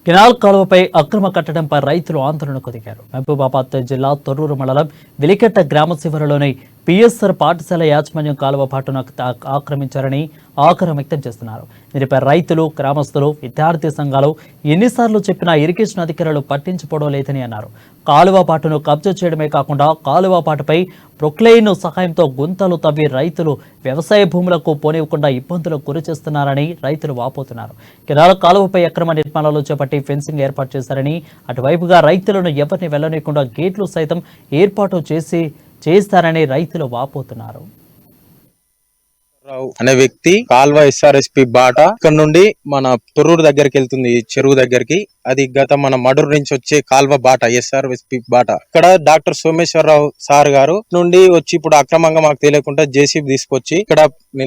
Canal కాలువపై అక్రమ కట్టడంపై రైతులు ఆందోళనకు దిగారు. మహబూబాబాద్ జిల్లా తొర్రూరు మండలం విలికెట్ట గ్రామ శివారులోని పిఎస్ఆర్ పాఠశాల యాజమాన్యం కాలువ పాటును ఆక్రమించారని ఆగ్రహం వ్యక్తం చేస్తున్నారు. దీనిపై రైతులు, గ్రామస్తులు, విద్యార్థి సంఘాలు ఎన్నిసార్లు చెప్పినా ఇరిగేషన్ అధికారులు పట్టించుకోవడం లేదని అన్నారు. కాలువ పాటును కబ్జా చేయడమే కాకుండా కాలువ పాటుపై ప్రొక్లెయిన్ సహాయంతో గుంతలు తవ్వి రైతులు వ్యవసాయ భూములకు పోనివ్వకుండా ఇబ్బందులకు గురి చేస్తున్నారని రైతులు వాపోతున్నారు. కెనాల్ కాలువపై అక్రమ నిర్మాణాలు చేపట్టి ఫెన్సింగ్ ఏర్పాటు చేశారని, అటువైపుగా రైతులను ఎవరిని వెళ్లనీయకుండా గేట్లు సైతం ఏర్పాటు చేస్తారని రైతులు వాపోతున్నారు. అనే వ్యక్తి కాల్వ ఎస్ఆర్ఎస్పి బాట ఇక్కడ నుండి మన తొర్రూరు దగ్గరికి వెళ్తుంది, చెరువు దగ్గరికి. అది గత మన మడూరు నుంచి వచ్చే కాల్వ బాట, ఎస్ఆర్ఎస్పి బాట. ఇక్కడ డాక్టర్ సోమేశ్వరరావు సార్ గారు నుండి వచ్చి ఇప్పుడు అక్రమంగా మాకు తెలియకుండా జేసీబీ తీసుకొచ్చి ఇక్కడ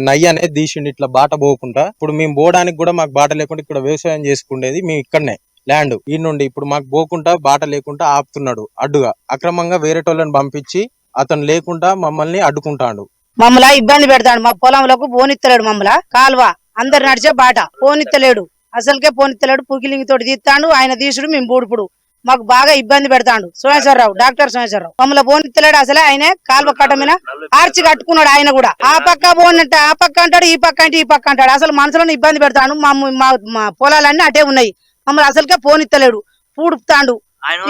నయ్య అనేది తీసిండి, ఇట్లా బాట పోకుండా. ఇప్పుడు మేము పోవడానికి కూడా మాకు బాట లేకుండా ఇక్కడ వ్యవసాయం చేసుకునేది మేము ఇక్కడనే ల్యాండ్ ఈ నుండి ఇప్పుడు మాకు పోకుండా బాట లేకుండా ఆపుతున్నాడు. అడ్డుగా అక్రమంగా వేరేటోళ్ళని పంపించి అతను లేకుండా మమ్మల్ని అడ్డుకుంటాడు. మమ్మల్ని ఇబ్బంది పెడతాడు. మా పొలంలోకి పోనిత్తలేడు. మమ్మల్ని కాల్వ అందరు నడిచే బాట పోనిత్తలేడు, అసలుకే పోనిత్తలేడు. పుకిలింగి తోటి తీస్తాడు, ఆయన తీసుడు మేము బూడుపుడు. మాకు బాగా ఇబ్బంది పెడతాడు సోమేశ్వరరావు, డాక్టర్ సోమేశ్వరరావు. మమ్మల్ని పోనిత్తలేడు. అసలే ఆయన కాల్వ కట్ట మీద ఆర్చి కట్టుకున్నాడు. ఆయన కూడా ఆ పక్క పోనంట, ఆ పక్క అంటాడు, ఈ పక్క అంటే ఈ పక్క అంటాడు. అసలు మనసులను ఇబ్బంది పెడతాడు. మా పొలాలన్నీ అటే ఉన్నాయి. మమ్మల్ని అసలుకే పోనిత్తలేడు, పూడుపుతాడు,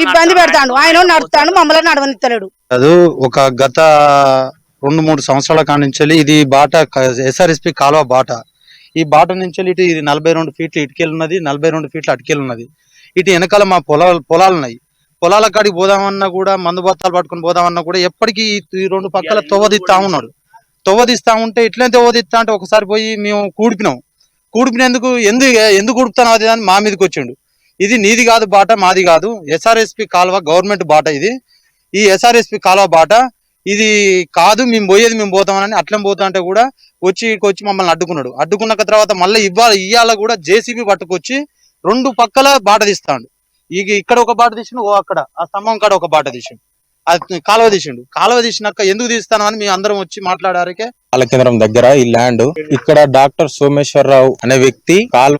ఇబ్బంది పెడతాడు. ఆయన నడుపుతాడు, మమ్మల్ని నడవనిత్తలేడు. అది ఒక గత 2-3 సంవత్సరాల కాడి నుంచి ఇది బాట ఎస్ఆర్ఎస్పి కాలువ బాట. ఈ బాట నుంచి ఇటు ఇది 42 ఫీట్లు ఇటుకెళ్ళి ఉన్నది, 42 ఫీట్లు అటుకెళ్ళి ఉన్నది. ఇటు వెనకాల మా పొలాలు ఉన్నాయి. పొలాల కాడికి పోదామన్నా కూడా, మందు బత్తాలు పట్టుకుని పోదామన్నా కూడా ఎప్పటికీ ఈ 2 పక్కల తొవ్వదిస్తా ఉన్నాడు. తొవ్వదిస్తా ఉంటే ఇట్లనే తొవ్వదిస్తా అంటే ఒకసారి పోయి మేము కూడిపినందుకు ఎందుకు కూడుపుతాను అది అని మా మీదకి వచ్చిండు. ఇది నీది కాదు బాట, మాది కాదు, ఎస్ఆర్ఎస్పి కాలువ గవర్నమెంట్ బాట. ఈ ఎస్ఆర్ఎస్పి కాలువ బాట ఇది కాదు, మేము పోతామని అట్లా పోతా అంటే కూడా వచ్చి మమ్మల్ని అడ్డుకున్న తర్వాత మళ్ళీ ఇవాళ కూడా జేసీబీ పట్టుకొచ్చి 2 పక్కల బాట తీస్తాడు. ఇక్కడ ఒక బాట తీసిండు, అక్కడ ఆ స్తంభం కాడ ఒక బాట తీసిండు, కాలువ తీసినాక ఎందుకు తీస్తానని మేము అందరం వచ్చి మాట్లాడారికే పాల కేంద్రం దగ్గర ఈ ల్యాండ్. ఇక్కడ డాక్టర్ సోమేశ్వరరావు అనే వ్యక్తి కాల్వ